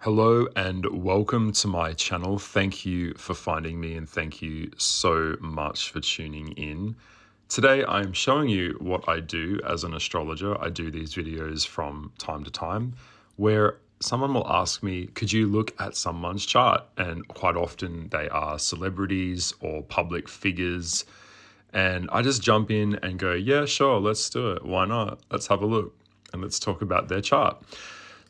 Hello and welcome to my channel. Thank you for finding me and thank you so much for tuning in. Today I'm showing you what I do as an astrologer. I do these videos from time to time where someone will ask me, could you look at someone's chart? And quite often they are celebrities or public figures. And I just jump in and go, yeah, sure, let's do it. Why not? Let's have a look and let's talk about their chart.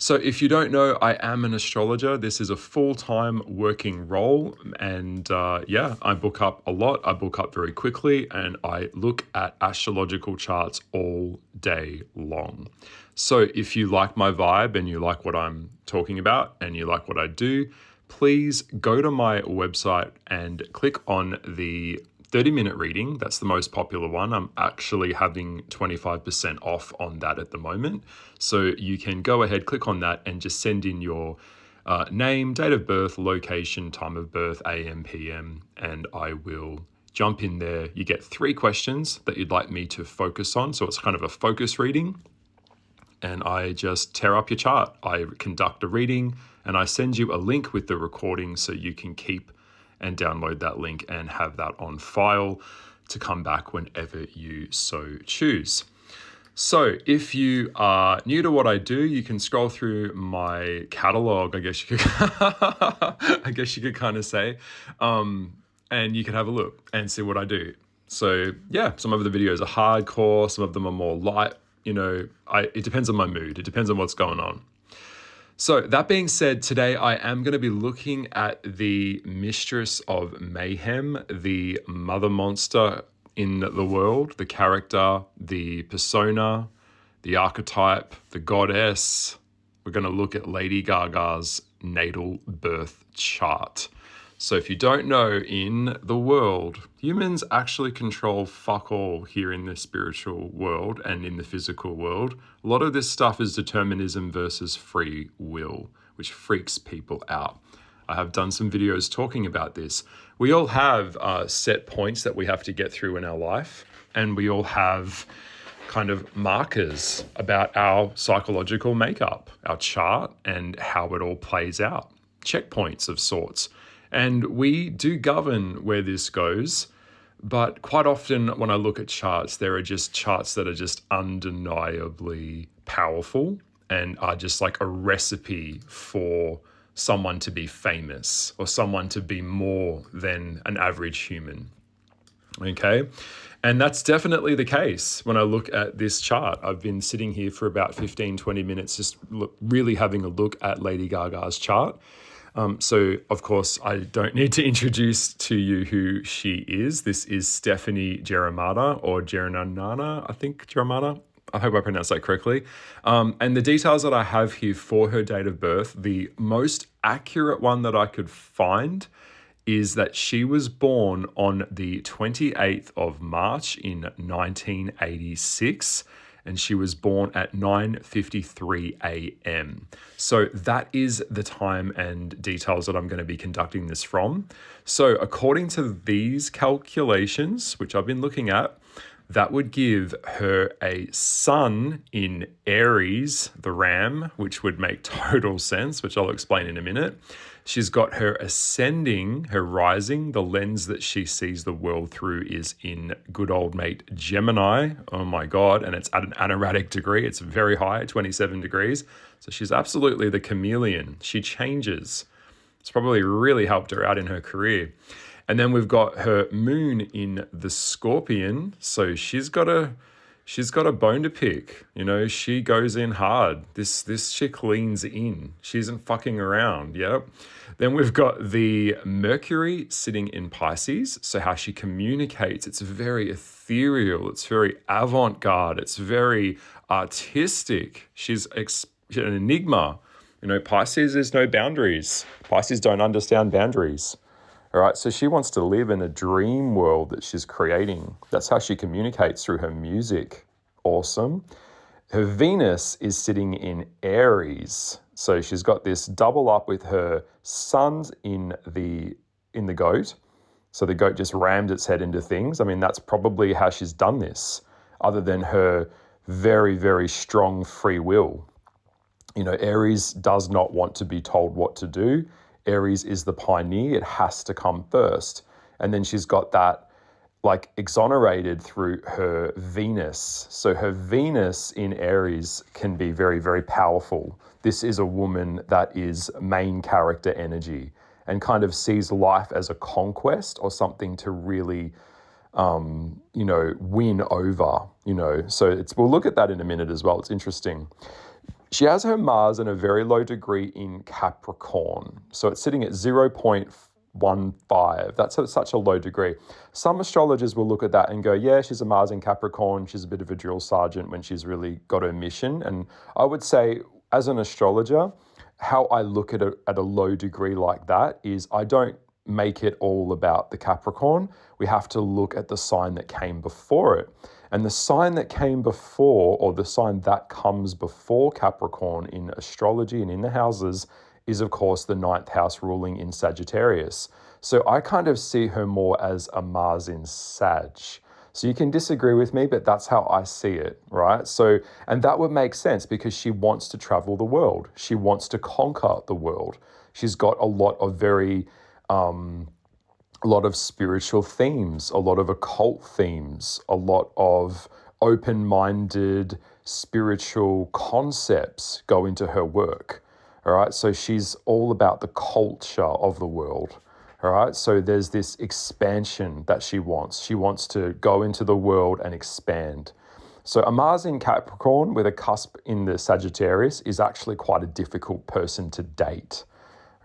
So if you don't know, I am an astrologer. This is a full-time working role. And I book up a lot. I book up very quickly and I look at astrological charts all day long. So if you like my vibe and you like what I'm talking about and you like what I do, please go to my website and click on the 30-minute reading. That's the most popular one. I'm actually having 25% off on that at the moment. So you can go ahead, click on that and just send in your name, date of birth, location, time of birth, AM, PM, and I will jump in there. You get 3 questions that you'd like me to focus on. So it's kind of a focus reading. And I just tear up your chart. I conduct a reading and I send you a link with the recording so you can keep and download that link and have that on file to come back whenever you so choose. So if you are new to what I do, you can scroll through my catalog, I guess you could kind of say, and you can have a look and see what I do. So yeah, some of the videos are hardcore, some of them are more light. It depends on my mood. It depends on what's going on. So that being said, today I am going to be looking at the mistress of mayhem, the mother monster in the world, the character, the persona, the archetype, the goddess. We're going to look at Lady Gaga's natal birth chart. So if you don't know, in the world, humans actually control fuck all here in the spiritual world and in the physical world. A lot of this stuff is determinism versus free will, which freaks people out. I have done some videos talking about this. We all have set points that we have to get through in our life, and we all have kind of markers about our psychological makeup, our chart, and how it all plays out. Checkpoints of sorts. And we do govern where this goes, but quite often when I look at charts, there are just charts that are just undeniably powerful and are just like a recipe for someone to be famous or someone to be more than an average human. Okay. And that's definitely the case when I look at this chart. I've been sitting here for about 15, 20 minutes, just really having a look at Lady Gaga's chart. So, of course, I don't need to introduce to you who she is. This is Stephanie Germana or Geranana, I think, Germana. I hope I pronounced that correctly. And the details that I have here for her date of birth, the most accurate one that I could find is that she was born on the 28th of March in 1986. And she was born at 9:53 a.m. So that is the time and details that I'm going to be conducting this from. So according to these calculations, which I've been looking at, that would give her a sun in Aries, the ram, which would make total sense, which I'll explain in a minute. She's got her ascending, her rising, the lens that she sees the world through is in good old mate Gemini. Oh my God. And it's at an anaretic degree. It's very high, 27 degrees. So she's absolutely the chameleon. She changes. It's probably really helped her out in her career. And then we've got her moon in the Scorpion. So she's got a bone to pick. She goes in hard. This chick leans in. She isn't fucking around. Yep. Then we've got the Mercury sitting in Pisces. So how she communicates, it's very ethereal. It's very avant-garde. It's very artistic. She's an enigma. Pisces is no boundaries. Pisces don't understand boundaries. All right, so she wants to live in a dream world that she's creating. That's how she communicates, through her music. Awesome. Her Venus is sitting in Aries. So she's got this double up with her sun's in the goat. So the goat just rammed its head into things. I mean, that's probably how she's done this, other than her very, very strong free will. Aries does not want to be told what to do. Aries is the pioneer. It has to come first. And then she's got that like exonerated through her Venus. So her Venus in Aries can be very, very powerful. This is a woman that is main character energy and kind of sees life as a conquest or something to really, win over, So we'll look at that in a minute as well. It's interesting. She has her Mars in a very low degree in Capricorn. So it's sitting at 0.15. That's such a low degree. Some astrologers will look at that and go, yeah, she's a Mars in Capricorn. She's a bit of a drill sergeant when she's really got her mission. And I would say, as an astrologer, how I look at it at a low degree like that is I don't make it all about the Capricorn. We have to look at the sign that came before it. And the sign that came before, or the sign that comes before Capricorn in astrology and in the houses, is of course the ninth house ruling in Sagittarius. So I kind of see her more as a Mars in Sag. So you can disagree with me, but that's how I see it, right? So, and that would make sense because she wants to travel the world. She wants to conquer the world. She's got a lot of a lot of spiritual themes, a lot of occult themes, a lot of open-minded spiritual concepts go into her work. All right, so she's all about the culture of the world. All right, so there's this expansion that she wants. She wants to go into the world and expand. So a Mars in Capricorn with a cusp in the Sagittarius is actually quite a difficult person to date.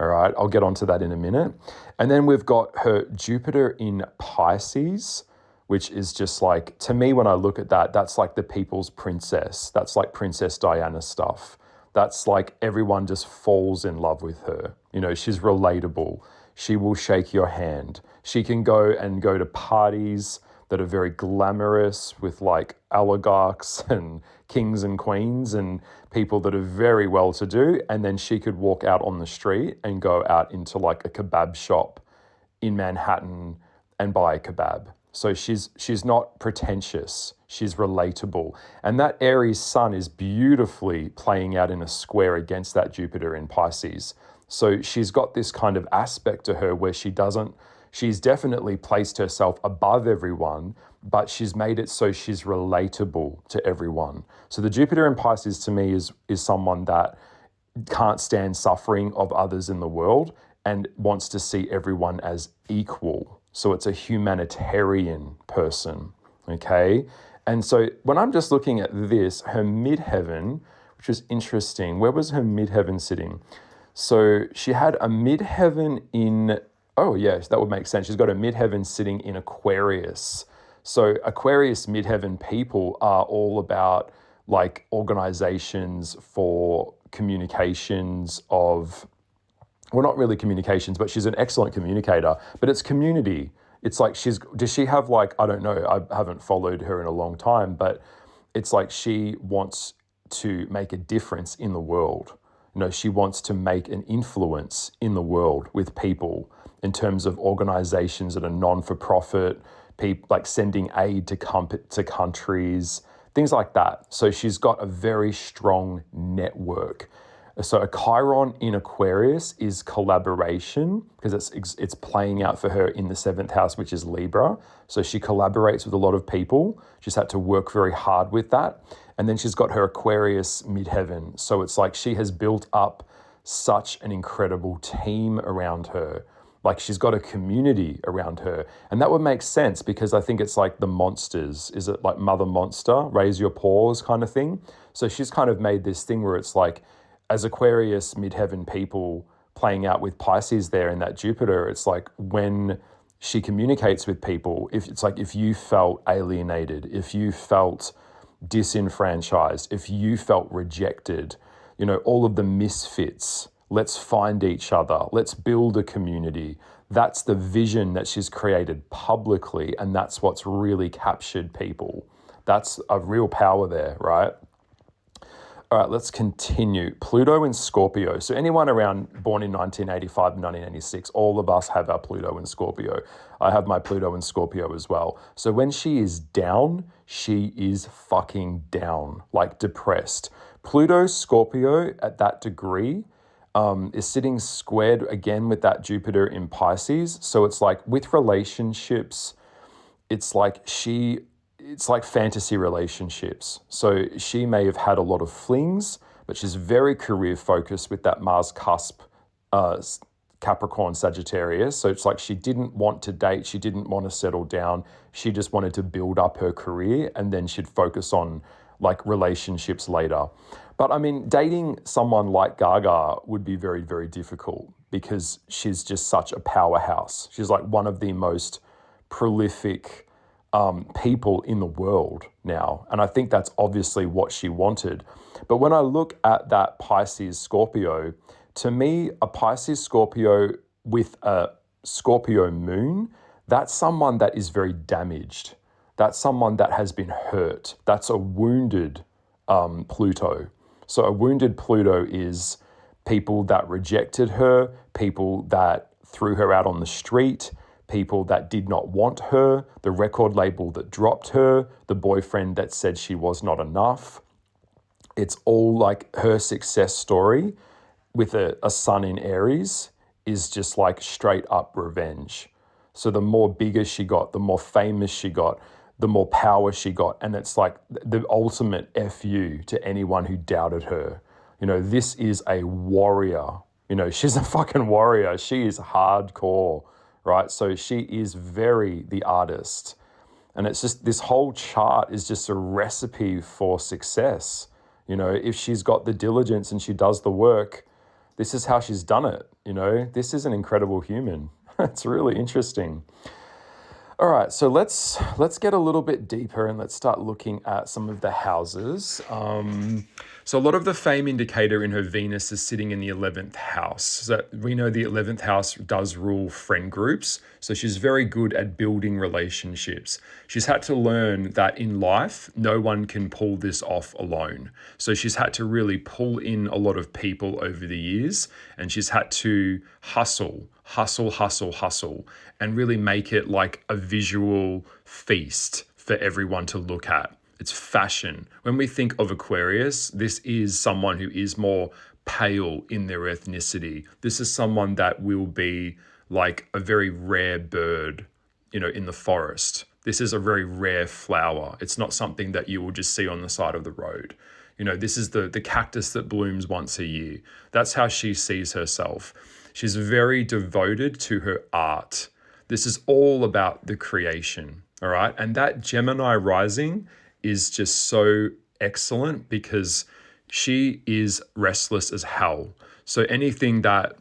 All right, I'll get onto that in a minute. And then we've got her Jupiter in Pisces, which is just like, to me, when I look at that, that's like the people's princess. That's like Princess Diana stuff. That's like everyone just falls in love with her. She's relatable. She will shake your hand. She can go to parties that are very glamorous with like oligarchs and kings and queens and people that are very well to do. And then she could walk out on the street and go out into like a kebab shop in Manhattan and buy a kebab. So she's not pretentious. She's relatable. And that Aries sun is beautifully playing out in a square against that Jupiter in Pisces. So she's got this kind of aspect to her where she's definitely placed herself above everyone, but she's made it so she's relatable to everyone. So the Jupiter in Pisces to me is someone that can't stand suffering of others in the world and wants to see everyone as equal. So it's a humanitarian person, okay? And so when I'm just looking at this, her midheaven, which is interesting, where was her midheaven sitting? So she had a midheaven in, oh yes, that would make sense. She's got a midheaven sitting in Aquarius. So Aquarius midheaven people are all about like organizations for communications of, well, not really communications, but she's an excellent communicator, but it's community. It's like does she have like, I don't know, I haven't followed her in a long time, but it's like she wants to make a difference in the world. She wants to make an influence in the world with people in terms of organizations that are non-for-profit, people like sending aid to countries, things like that. So she's got a very strong network. So a Chiron in Aquarius is collaboration because it's playing out for her in the 7th house, which is Libra. So she collaborates with a lot of people. She's had to work very hard with that. And then she's got her Aquarius midheaven. So it's like she has built up such an incredible team around her. Like she's got a community around her. And that would make sense because I think it's like the monsters. Is it like Mother Monster, raise your paws kind of thing? So she's kind of made this thing where it's like, as Aquarius midheaven people playing out with Pisces there in that Jupiter, it's like when she communicates with people, if you felt alienated, if you felt disenfranchised, if you felt rejected, all of the misfits, let's find each other, let's build a community. That's the vision that she's created publicly, and that's what's really captured people. That's a real power there, right? All right, let's continue. Pluto in Scorpio. So anyone born in 1985 and 1986, all of us have our Pluto in Scorpio. I have my Pluto in Scorpio as well. So when she is down, she is fucking down, like depressed. Pluto, Scorpio at that degree is sitting squared again with that Jupiter in Pisces. So it's like with relationships, it's like it's like fantasy relationships. So she may have had a lot of flings, but she's very career focused with that Mars cusp, Capricorn, Sagittarius. So it's like she didn't want to date, she didn't want to settle down. She just wanted to build up her career and then she'd focus on like relationships later. But I mean, dating someone like Gaga would be very, very difficult because she's just such a powerhouse. She's like one of the most prolific people in the world now. And I think that's obviously what she wanted. But when I look at that Pisces Scorpio, to me, a Pisces Scorpio with a Scorpio moon, that's someone that is very damaged. That's someone that has been hurt. That's a wounded Pluto. So a wounded Pluto is people that rejected her, people that threw her out on the street, people that did not want her, the record label that dropped her, the boyfriend that said she was not enough. It's all like her success story with a sun in Aries is just like straight up revenge. So the more bigger she got, the more famous she got, the more power she got. And it's like the ultimate FU to anyone who doubted her. You know, this is a warrior. You know, she's a fucking warrior. She is hardcore, right? So she is very the artist. And it's just, this whole chart is just a recipe for success. You know, if she's got the diligence and she does the work, this is how she's done it. You know, this is an incredible human. It's really interesting. All right, so let's get a little bit deeper and let's start looking at some of the houses. So a lot of the fame indicator in her Venus is sitting in the 11th house. So we know the 11th house does rule friend groups. So she's very good at building relationships. She's had to learn that in life, no one can pull this off alone. So she's had to really pull in a lot of people over the years, and she's had to hustle, and really make it like a visual feast for everyone to look at. It's fashion. When we think of Aquarius, this is someone who is more pale in their ethnicity. This is someone that will be like a very rare bird, you know, in the forest. This is a very rare flower. It's not something that you will just see on the side of the road. You know, this is the cactus that blooms once a year. That's how she sees herself. She's very devoted to her art. This is all about the creation, all right? And that Gemini rising is just so excellent because she is restless as hell. So anything that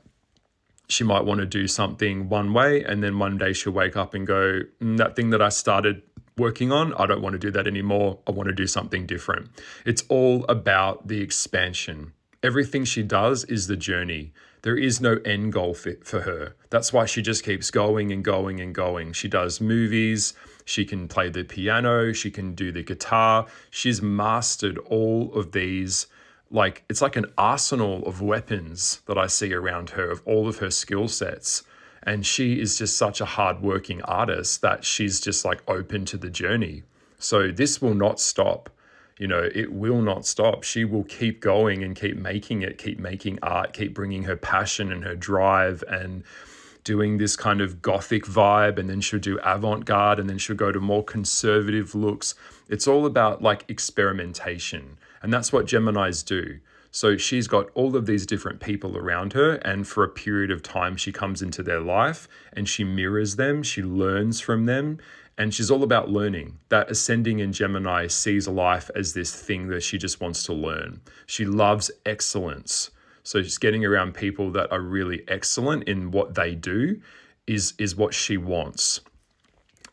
she might want to do something one way, and then one day she'll wake up and go, that thing that I started working on, I don't want to do that anymore. I want to do something different. It's all about the expansion. Everything she does is the journey. There is no end goal for her. That's why she just keeps going and going and going. She does movies. She can play the piano. She can do the guitar. She's mastered all of these. Like, it's like an arsenal of weapons that I see around her, of all of her skill sets. And she is just such a hardworking artist that she's just like open to the journey. So this will not stop. You know, it will not stop. She will keep going and keep making it, keep making art, keep bringing her passion and her drive and doing this kind of gothic vibe. And then she'll do avant-garde, and then she'll go to more conservative looks. It's all about like experimentation. And that's what Geminis do. So she's got all of these different people around her, and for a period of time, she comes into their life and she mirrors them, she learns from them, and she's all about learning. That ascending in Gemini sees life as this thing that she just wants to learn. She loves excellence. So just getting around people that are really excellent in what they do is what she wants.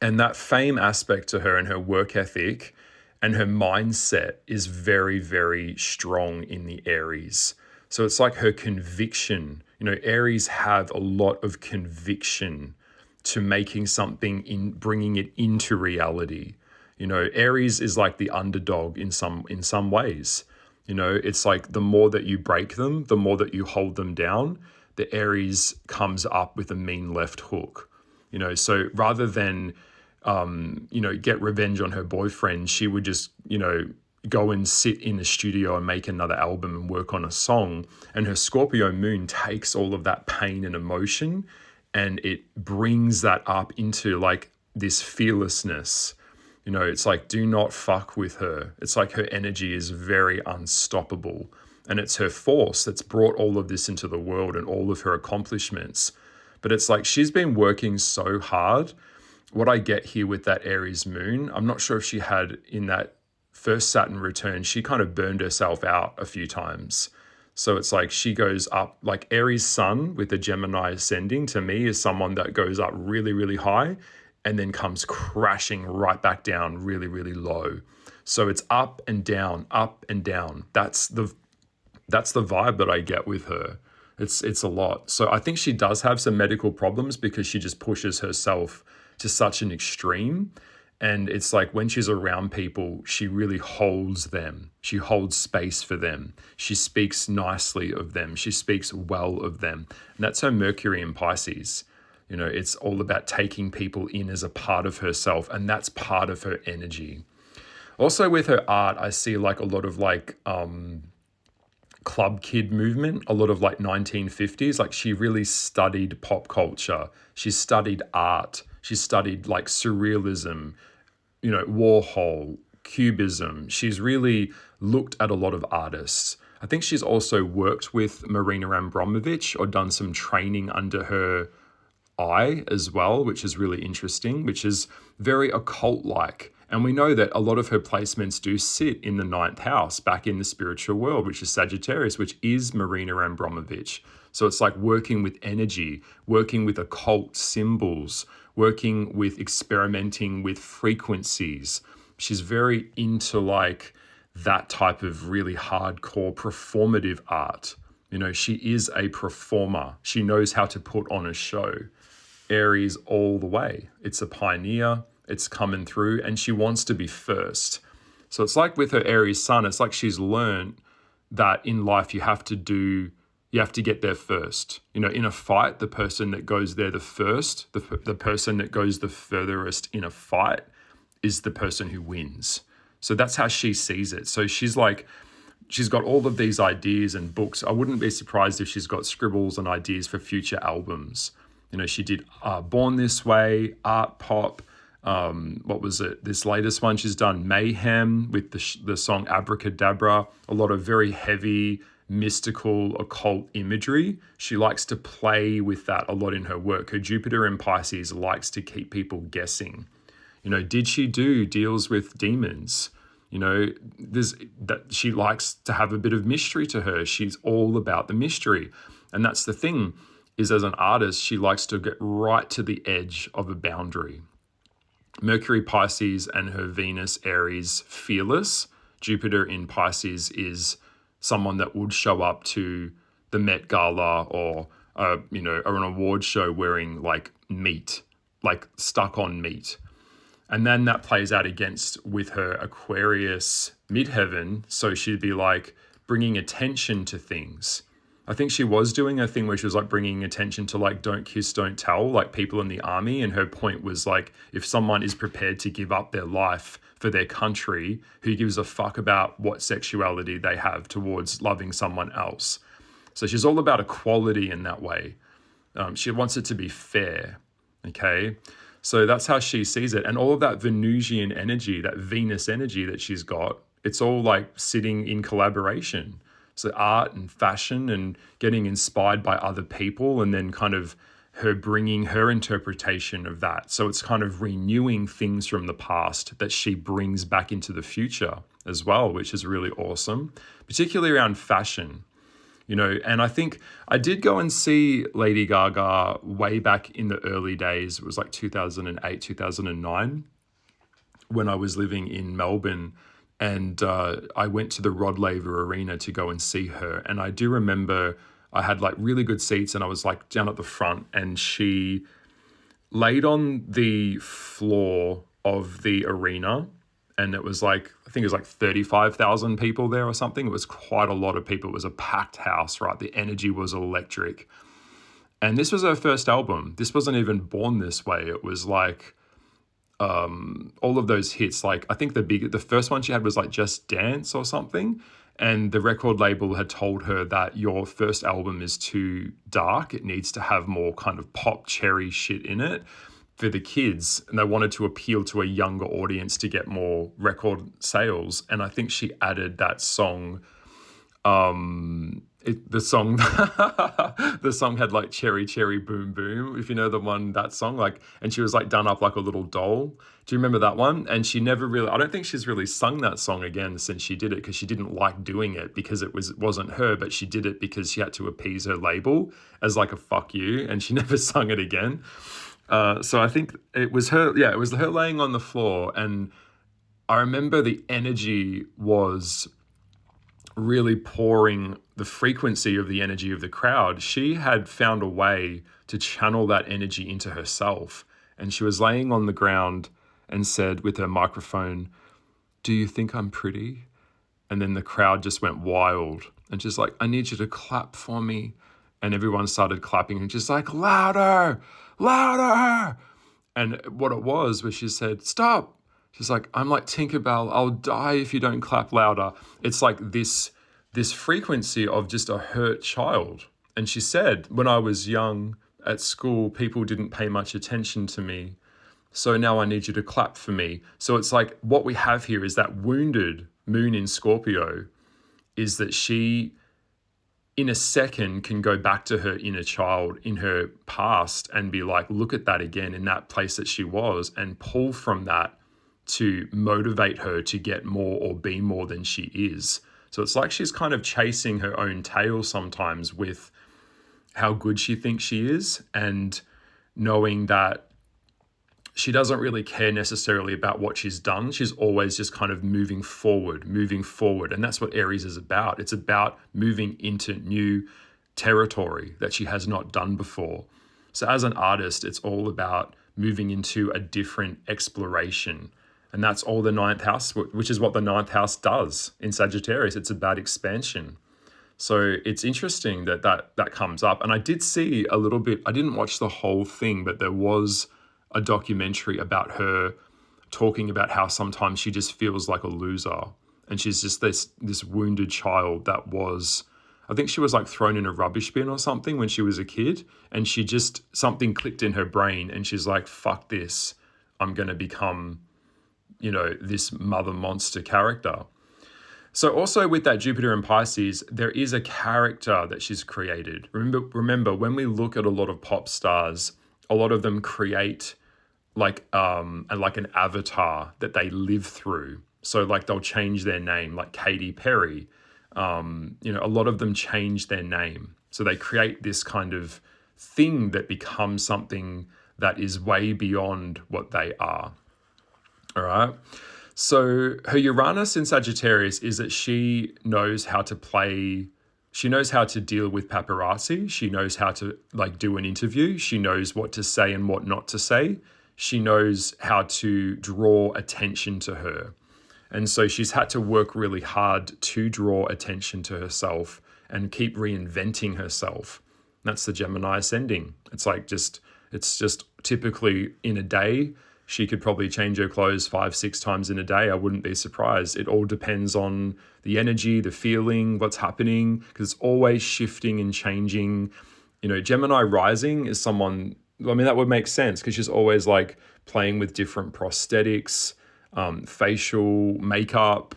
And that fame aspect to her and her work ethic and her mindset is very, very strong in the Aries. So it's like her conviction. You know, Aries have a lot of conviction to making something, bringing it into reality. You know, Aries is like the underdog in some ways. You know, it's like the more that you break them, the more that you hold them down, the Aries comes up with a mean left hook. You know, so rather than get revenge on her boyfriend, she would just, go and sit in the studio and make another album and work on a song. And her Scorpio moon takes all of that pain and emotion and it brings that up into like this fearlessness. You know, it's like, do not fuck with her. It's like her energy is very unstoppable. And it's her force that's brought all of this into the world and all of her accomplishments. But it's like she's been working so hard. What I get here with that Aries moon, I'm not sure if she had in that first Saturn return, she kind of burned herself out a few times. So it's like she goes up, like Aries sun with the Gemini ascending to me is someone that goes up really, really high and then comes crashing right back down really, really low. So it's up and down, up and down. That's the vibe that I get with her. It's a lot. So I think she does have some medical problems because she just pushes herself to such an extreme. And it's like when she's around people, she really holds them. She holds space for them. She speaks nicely of them. She speaks well of them. And that's her Mercury in Pisces. You know, it's all about taking people in as a part of herself. And that's part of her energy. Also with her art, I see like a lot of like club kid movement, a lot of like 1950s. Like she really studied pop culture. She studied art. She studied like surrealism, you know, Warhol, Cubism. She's really looked at a lot of artists. I think she's also worked with Marina Abramovich or done some training under her eye as well, which is really interesting, which is very occult-like. And we know that a lot of her placements do sit in the ninth house, back in the spiritual world, which is Sagittarius, which is Marina Abramovich. So it's like working with energy, working with occult symbols, working with experimenting with frequencies. She's very into like that type of really hardcore performative art. You know, she is a performer. She knows how to put on a show. Aries all the way. It's a pioneer. It's coming through and she wants to be first. So it's like with her Aries sun, it's like she's learned that in life you have to get there first. You know, in a fight, the person that goes there the first, the person that goes the furthest in a fight is the person who wins. So that's how she sees it. So she's got all of these ideas and books. I wouldn't be surprised if she's got scribbles and ideas for future albums. You know, she did Born This Way, Art Pop. What was it? This latest one she's done, Mayhem, with the song Abracadabra. A lot of very heavy, mystical, occult imagery. She likes to play with that a lot in her work. Her Jupiter in Pisces likes to keep people guessing. You know, did she do deals with demons? You know, she likes to have a bit of mystery to her. She's all about the mystery. And that's the thing, is as an artist, she likes to get right to the edge of a boundary. Mercury Pisces and her Venus Aries fearless. Jupiter in Pisces is someone that would show up to the Met Gala or an award show wearing like meat, like stuck on meat. And then that plays out against with her Aquarius midheaven. So she'd be like bringing attention to things. I think she was doing a thing where she was like bringing attention to like don't kiss, don't tell, like people in the army. And her point was like, if someone is prepared to give up their life for their country, who gives a fuck about what sexuality they have towards loving someone else? So she's all about equality in that way. She wants it to be fair. Okay. So that's how she sees it. And all of that Venusian energy, that Venus energy that she's got, it's all like sitting in collaboration. So art and fashion and getting inspired by other people and then kind of her bringing her interpretation of that. So it's kind of renewing things from the past that she brings back into the future as well, which is really awesome, particularly around fashion. You know, and I think I did go and see Lady Gaga way back in the early days. It was like 2008, 2009, when I was living in Melbourne. And I went to the Rod Laver Arena to go and see her. And I do remember I had like really good seats and I was like down at the front and she laid on the floor of the arena. And it was like, I think it was like 35,000 people there or something. It was quite a lot of people. It was a packed house, right? The energy was electric. And this was her first album. This wasn't even Born This Way. It was like, all of those hits. Like I think the first one she had was like Just Dance or something. And the record label had told her that your first album is too dark. It needs to have more kind of pop cherry shit in it for the kids. And they wanted to appeal to a younger audience to get more record sales. And I think she added that song. The song the song had like Cherry Cherry Boom Boom, if you know the one, that song, like, and she was like done up like a little doll. Do you remember that one? And she never really, I don't think she's really sung that song again since she did it, because she didn't like doing it because it wasn't her, but she did it because she had to appease her label as like a fuck you, and she never sung it again. So I think it was her, yeah, it was her laying on the floor. And I remember the energy was really pouring, the frequency of the energy of the crowd. She had found a way to channel that energy into herself. And she was laying on the ground and said with her microphone, "Do you think I'm pretty?" And then the crowd just went wild and just like, "I need you to clap for me." And everyone started clapping and just like, "Louder, louder." And what it was she said, "Stop." She's like, "I'm like Tinkerbell. I'll die if you don't clap louder." It's like this frequency of just a hurt child. And she said, "When I was young at school, people didn't pay much attention to me. So now I need you to clap for me." So it's like what we have here is that wounded moon in Scorpio, is that she, in a second, can go back to her inner child in her past and be like, look at that again in that place that she was, and pull from that to motivate her to get more or be more than she is. So it's like she's kind of chasing her own tail sometimes with how good she thinks she is, and knowing that she doesn't really care necessarily about what she's done. She's always just kind of moving forward. And that's what Aries is about. It's about moving into new territory that she has not done before. So as an artist, it's all about moving into a different exploration. And that's all the ninth house, which is what the ninth house does in Sagittarius. It's about expansion. So it's interesting that comes up. And I did see a little bit, I didn't watch the whole thing, but there was a documentary about her talking about how sometimes she just feels like a loser. And she's just this wounded child that was, I think she was like thrown in a rubbish bin or something when she was a kid. And she just, something clicked in her brain and she's like, fuck this. I'm going to become, this mother monster character. So also with that Jupiter in Pisces, there is a character that she's created. Remember, when we look at a lot of pop stars, a lot of them create like an avatar that they live through. So like they'll change their name, like Katy Perry. A lot of them change their name. So they create this kind of thing that becomes something that is way beyond what they are. All right. So her Uranus in Sagittarius is that she knows how to play. She knows how to deal with paparazzi. She knows how to like do an interview. She knows what to say and what not to say. She knows how to draw attention to her. And so she's had to work really hard to draw attention to herself and keep reinventing herself. That's the Gemini ascending. It's just typically in a day, she could probably change her clothes 5-6 times in a day. I wouldn't be surprised. It all depends on the energy, the feeling, what's happening, because it's always shifting and changing. Gemini rising is someone, that would make sense because she's always like playing with different prosthetics, facial makeup,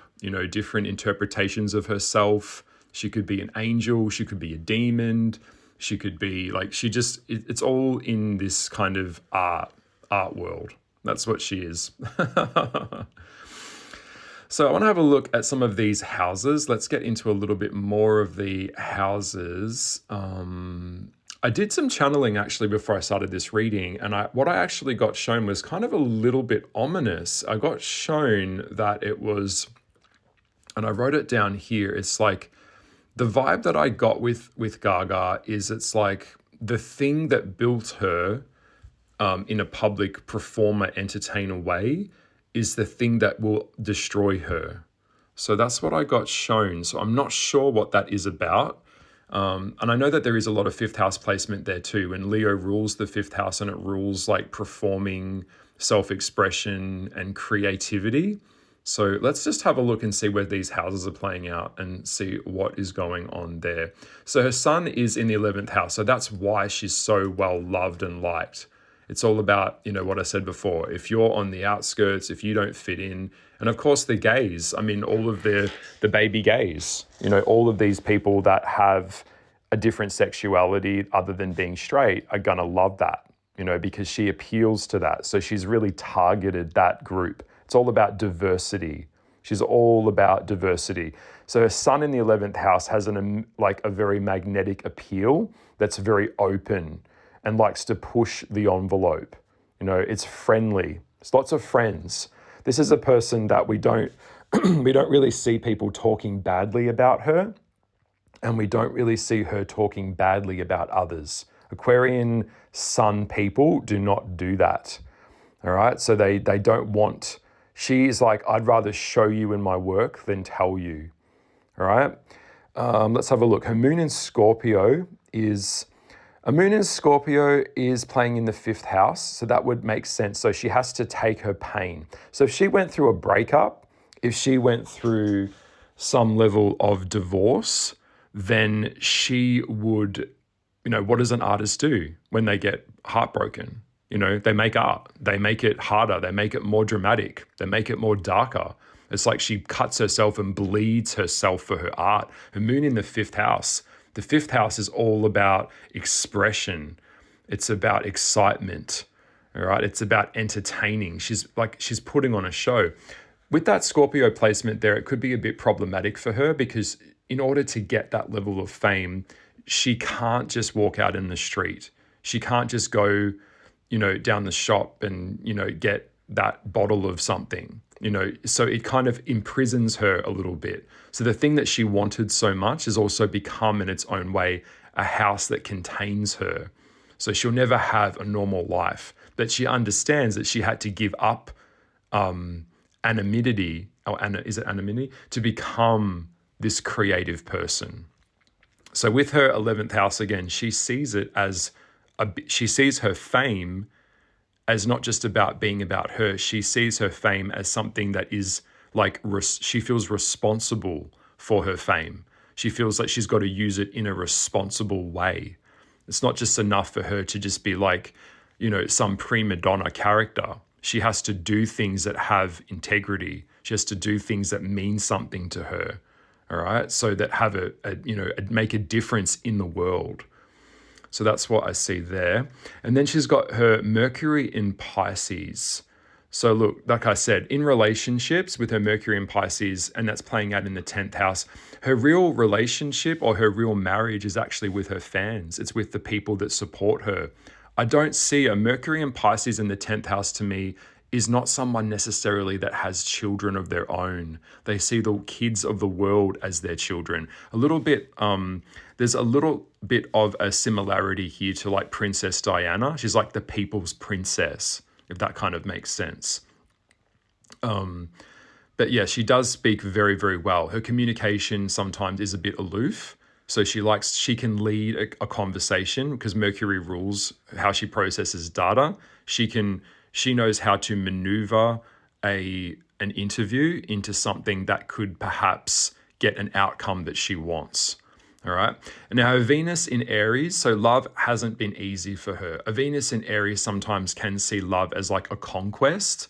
different interpretations of herself. She could be an angel. She could be a demon. She could be like, it's all in this kind of art world. That's what she is. So I want to have a look at some of these houses. Let's get into a little bit more of the houses. I did some channeling actually before I started this reading, and what I actually got shown was kind of a little bit ominous. I got shown that it was, and I wrote it down here, it's like the vibe that I got with Gaga is it's like the thing that built her in a public performer entertainer way is the thing that will destroy her. So that's what I got shown. So I'm not sure what that is about. And I know that there is a lot of fifth house placement there too. And Leo rules the fifth house, and it rules like performing self-expression and creativity. So let's just have a look and see where these houses are playing out and see what is going on there. So her sun is in the 11th house. So that's why she's so well loved and liked. It's all about, what I said before. If you're on the outskirts, if you don't fit in, and of course the gays, I mean, all of the baby gays, all of these people that have a different sexuality other than being straight are going to love that, because she appeals to that. So she's really targeted that group. It's all about diversity. She's all about diversity. So her sun in the 11th house has a very magnetic appeal that's very open and likes to push the envelope. It's friendly. It's lots of friends. This is a person that we don't really see people talking badly about her, and we don't really see her talking badly about others. Aquarian sun people do not do that. All right? So they don't want, she's like, I'd rather show you in my work than tell you. All right? Let's have a look. Her moon in Scorpio is playing in the 5th house, so that would make sense. So she has to take her pain. So if she went through a breakup, if she went through some level of divorce, then she would, what does an artist do when they get heartbroken? They make art. They make it harder. They make it more dramatic. They make it more darker. It's like she cuts herself and bleeds herself for her art. Her moon in the 5th house. The 5th house is all about expression. It's about excitement. All right. It's about entertaining. She's putting on a show. With that Scorpio placement there, it could be a bit problematic for her because in order to get that level of fame, she can't just walk out in the street. She can't just go, down the shop and, get that bottle of something, so it kind of imprisons her a little bit. So the thing that she wanted so much has also become in its own way a house that contains her. So she'll never have a normal life, but she understands that she had to give up anonymity, to become this creative person. So with her 11th house, again, she sees it as she sees her fame as not just about being about her. She sees her fame as something that is she feels responsible for her fame. She feels like she's got to use it in a responsible way. It's not just enough for her to just be some prima donna character. She has to do things that have integrity. She has to do things that mean something to her. All right. So that have make a difference in the world. So that's what I see there. And then she's got her Mercury in Pisces. So look, like I said, in relationships with her Mercury in Pisces, and that's playing out in the 10th house, her real relationship or her real marriage is actually with her fans. It's with the people that support her. I don't see a Mercury in Pisces in the 10th house to me is not someone necessarily that has children of their own. They see the kids of the world as their children. There's a little bit of a similarity here to Princess Diana. She's like the people's princess, if that kind of makes sense. But yeah, she does speak very, very well. Her communication sometimes is a bit aloof. So she can lead a conversation because Mercury rules how she processes data. She knows how to maneuver an interview into something that could perhaps get an outcome that she wants. All right. And now her Venus in Aries, so love hasn't been easy for her. A Venus in Aries sometimes can see love as like a conquest.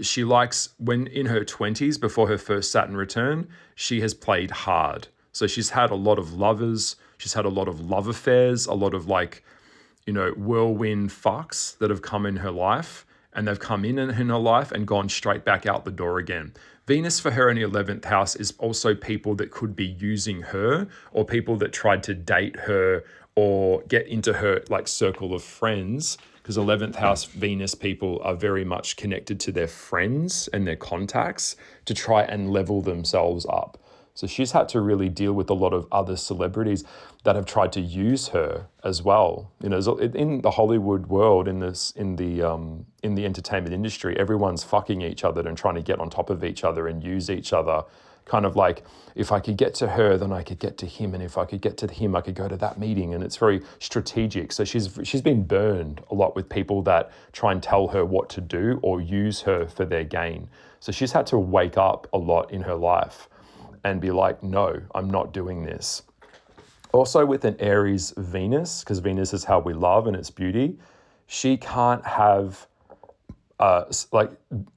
She likes, when in her 20s, before her first Saturn return, she has played hard. So she's had a lot of lovers. She's had a lot of love affairs, a lot of whirlwind fucks that have come in her life, and they've come in her life and gone straight back out the door again. Venus for her in the 11th house is also people that could be using her or people that tried to date her or get into her circle of friends, because 11th house Venus people are very much connected to their friends and their contacts to try and level themselves up. So she's had to really deal with a lot of other celebrities that have tried to use her as well. In the Hollywood world, in the entertainment industry, everyone's fucking each other and trying to get on top of each other and use each other kind of like, if I could get to her, then I could get to him. And if I could get to him, I could go to that meeting. And it's very strategic. So she's been burned a lot with people that try and tell her what to do or use her for their gain. So she's had to wake up a lot in her life and be like, no, I'm not doing this. Also with an Aries Venus, because Venus is how we love and it's beauty, she can't have, like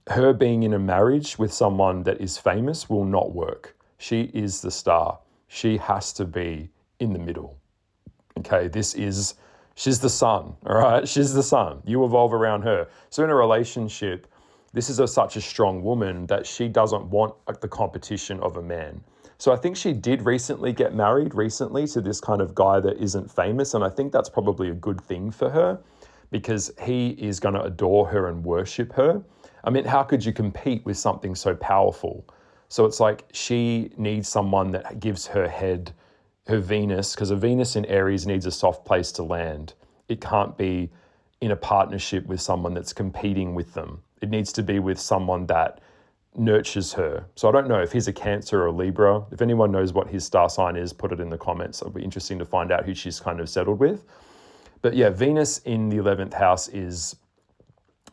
her being in a marriage with someone that is famous will not work. She is the star. She has to be in the middle. Okay, she's the sun, all right? She's the sun. You evolve around her. So in a relationship, this is such a strong woman that she doesn't want the competition of a man. So I think she did recently get married to this kind of guy that isn't famous. And I think that's probably a good thing for her because he is going to adore her and worship her. I mean, how could you compete with something so powerful? So it's like she needs someone that gives her head, her Venus, because a Venus in Aries needs a soft place to land. It can't be in a partnership with someone that's competing with them. It needs to be with someone that nurtures her. So I don't know if he's a Cancer or a Libra. If anyone knows what his star sign is, put it in the comments. It'll be interesting to find out who she's kind of settled with. But yeah, Venus in the 11th house is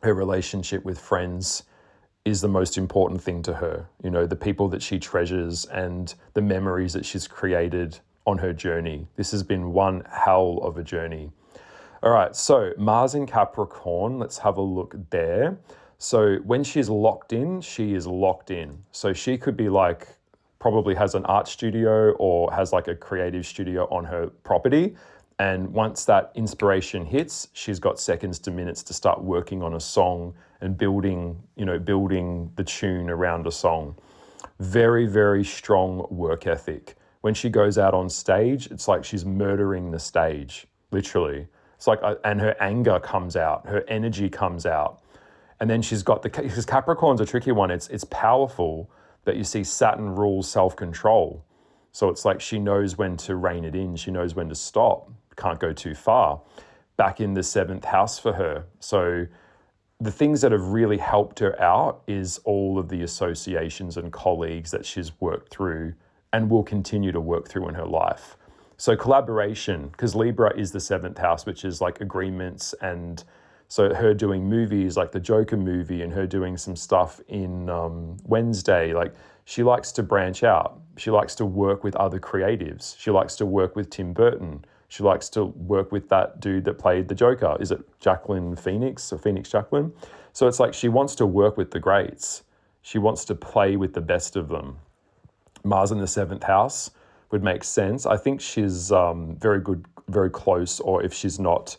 her relationship with friends is the most important thing to her. You know, the people that she treasures and the memories that she's created on her journey. This has been one hell of a journey. All right, so Mars in Capricorn, let's have a look there. So when she's locked in, she is locked in. So she could be like, probably has an art studio or has like a creative studio on her property. And once that inspiration hits, she's got seconds to minutes to start working on a song and building the tune around a song. Very, very strong work ethic. When she goes out on stage, it's like she's murdering the stage, literally. It's like, and her anger comes out, her energy comes out. And then she's got because Capricorn's a tricky one. It's powerful, but you see Saturn rules self-control. So it's like she knows when to rein it in. She knows when to stop. Can't go too far. Back in the 7th house for her. So the things that have really helped her out is all of the associations and colleagues that she's worked through and will continue to work through in her life. So collaboration, because Libra is the 7th house, which is like agreements, and so her doing movies like the Joker movie and her doing some stuff in Wednesday, like she likes to branch out. She likes to work with other creatives. She likes to work with Tim Burton. She likes to work with that dude that played the Joker. Is it Jacqueline Phoenix or Phoenix Jacqueline? So it's like she wants to work with the greats. She wants to play with the best of them. Mars in the 7th house would make sense. I think she's very good, very close, or if she's not,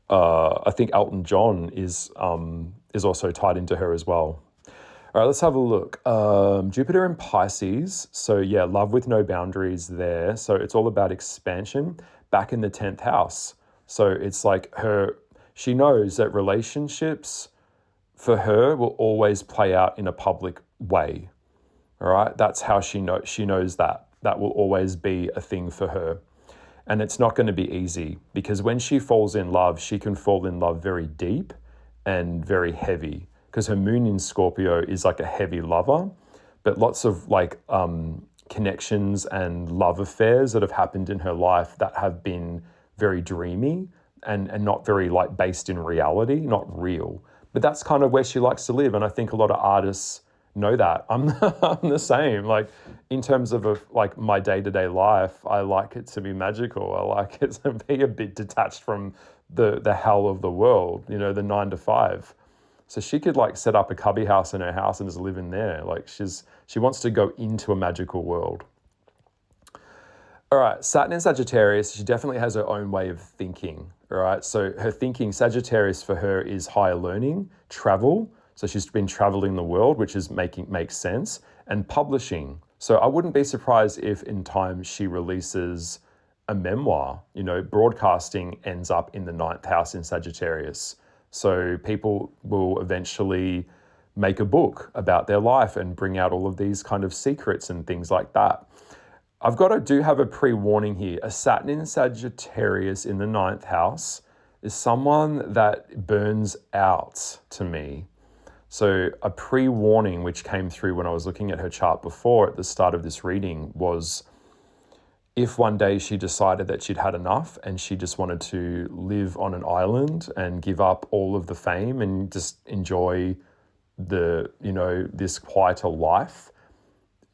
I think Elton John is also tied into her as well. All right, let's have a look. Jupiter in Pisces. So yeah, love with no boundaries there. So it's all about expansion back in the 10th house. So it's like she knows that relationships for her will always play out in a public way. All right, that's how she knows that will always be a thing for her. And it's not going to be easy because when she falls in love, she can fall in love very deep and very heavy because her moon in Scorpio is like a heavy lover, but lots of like connections and love affairs that have happened in her life that have been very dreamy and not very like based in reality, not real. But that's kind of where she likes to live. And I think a lot of artists know that. I'm the same. Like in terms of like my day-to-day life, I like it to be magical. I like it to be a bit detached from the hell of the world, the 9 to 5. So she could like set up a cubby house in her house and just live in there. Like she wants to go into a magical world. All right, Saturn in Sagittarius, she definitely has her own way of thinking. All right, so her thinking, Sagittarius for her is higher learning, travel. So she's been traveling the world, which makes sense, and publishing. So I wouldn't be surprised if in time she releases a memoir. Broadcasting ends up in the 9th house in Sagittarius. So people will eventually make a book about their life and bring out all of these kind of secrets and things like that. Do have a pre-warning here. A Saturn in Sagittarius in the 9th house is someone that burns out to me. So a pre-warning which came through when I was looking at her chart before at the start of this reading was, if one day she decided that she'd had enough and she just wanted to live on an island and give up all of the fame and just enjoy this quieter life,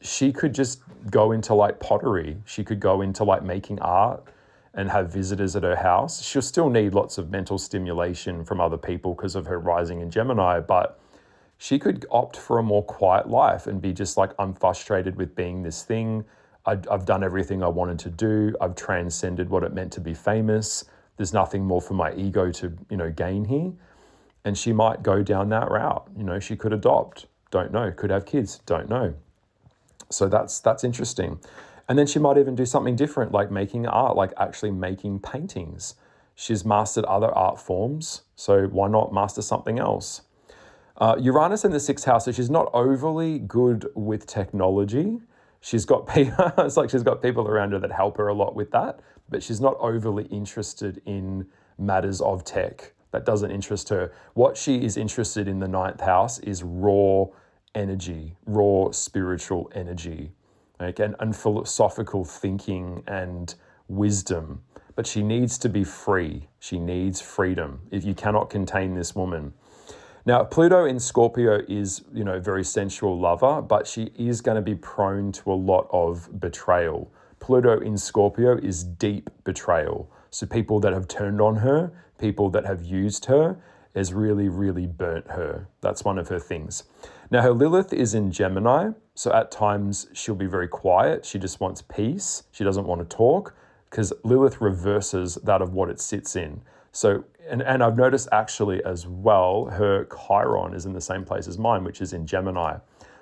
she could just go into like pottery. She could go into like making art and have visitors at her house. She'll still need lots of mental stimulation from other people because of her rising in Gemini, but she could opt for a more quiet life and be just like, I'm frustrated with being this thing. I've done everything I wanted to do. I've transcended what it meant to be famous. There's nothing more for my ego to, gain here. And she might go down that route. She could adopt, don't know. Could have kids, don't know. So that's interesting. And then she might even do something different, like making art, like actually making paintings. She's mastered other art forms, so why not master something else? Uranus in the sixth house, so she's not overly good with technology. She's got people, it's like she's got people around her that help her a lot with that, but she's not overly interested in matters of tech. That doesn't interest her. What she is interested in the ninth house is raw energy, raw spiritual energy, okay, and philosophical thinking and wisdom. But she needs to be free. She needs freedom. If you cannot contain this woman. Now, Pluto in Scorpio is, a very sensual lover, but she is going to be prone to a lot of betrayal. Pluto in Scorpio is deep betrayal. So people that have turned on her, people that have used her, has really, really burnt her. That's one of her things. Now, her Lilith is in Gemini, so at times she'll be very quiet. She just wants peace. She doesn't want to talk because Lilith reverses that of what it sits in. So, and I've noticed actually as well, her Chiron is in the same place as mine, which is in Gemini.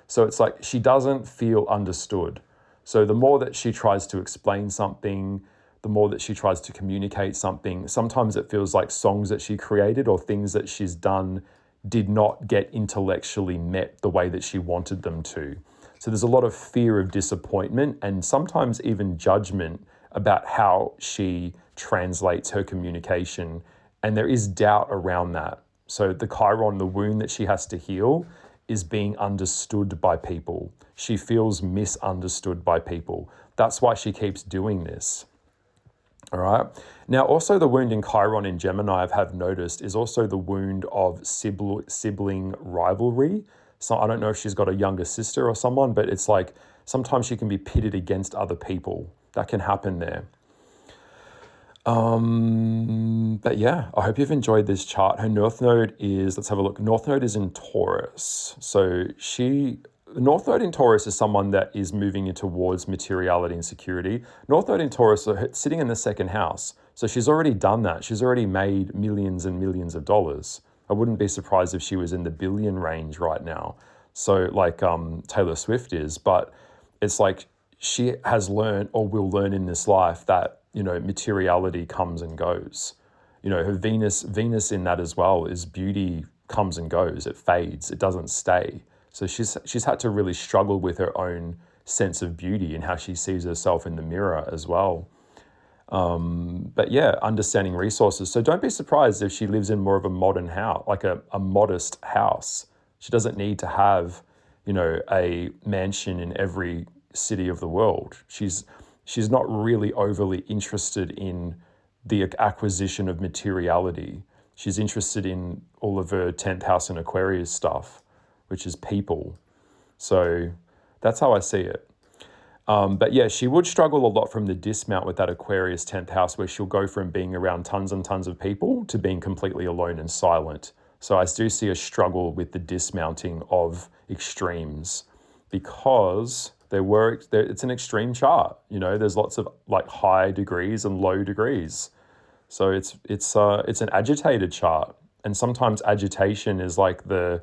So it's like she doesn't feel understood. So the more that she tries to explain something, the more that she tries to communicate something, sometimes it feels like songs that she created or things that she's done did not get intellectually met the way that she wanted them to. So there's a lot of fear of disappointment and sometimes even judgment about how she translates her communication. And there is doubt around that. So the Chiron, the wound that she has to heal, is being understood by people. She feels misunderstood by people. That's why she keeps doing this. All right. Now, also the wound in Chiron in Gemini, I have noticed, is also the wound of sibling rivalry. So I don't know if she's got a younger sister or someone, but it's like sometimes she can be pitted against other people. That can happen there. But yeah, I hope you've enjoyed this chart. Her North Node is, let's have a look. North Node is in Taurus. So North Node in Taurus is someone that is moving in towards materiality and security. North Node in Taurus is sitting in the second house. So she's already done that. She's already made millions and millions of dollars. I wouldn't be surprised if she was in the billion range right now. So like Taylor Swift is, but it's like she has learned or will learn in this life that, materiality comes and goes. Her Venus in that as well is beauty comes and goes. It fades. It doesn't stay. So she's had to really struggle with her own sense of beauty and how she sees herself in the mirror as well. But yeah, understanding resources. So don't be surprised if she lives in more of a modern house, like a modest house. She doesn't need to have, a mansion in every city of the world. She's not really overly interested in the acquisition of materiality. She's interested in all of her 10th house and Aquarius stuff, which is people. So that's how I see it. But yeah, she would struggle a lot from the dismount with that Aquarius 10th house, where she'll go from being around tons and tons of people to being completely alone and silent. So I do see a struggle with the dismounting of extremes because it's an extreme chart. There's lots of like high degrees and low degrees. So it's an agitated chart. And sometimes agitation is like the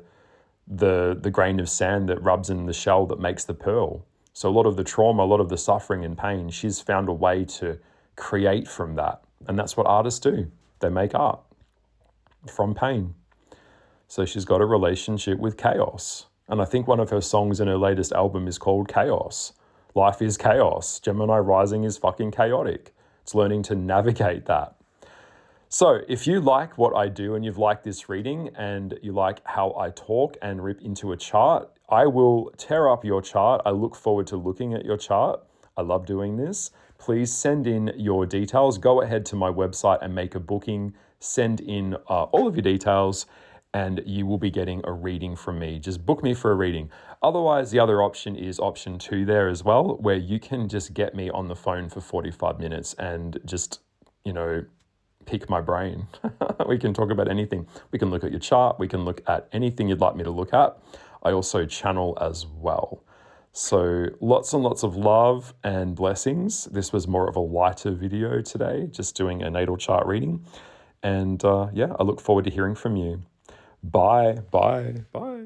grain of sand that rubs in the shell that makes the pearl. So a lot of the trauma, a lot of the suffering and pain, she's found a way to create from that. And that's what artists do. They make art from pain. So she's got a relationship with chaos. And I think one of her songs in her latest album is called Chaos. Life is chaos. Gemini rising is fucking chaotic. It's learning to navigate that. So if you like what I do and you've liked this reading and you like how I talk and rip into a chart, I will tear up your chart. I look forward to looking at your chart. I love doing this. Please send in your details. Go ahead to my website and make a booking. Send in all of your details and you will be getting a reading from me. Just book me for a reading. Otherwise, the other option is option 2 there as well, where you can just get me on the phone for 45 minutes and just, pick my brain. We can talk about anything. We can look at your chart. We can look at anything you'd like me to look at. I also channel as well. So lots and lots of love and blessings. This was more of a lighter video today, just doing a natal chart reading. And I look forward to hearing from you. Bye, bye, bye.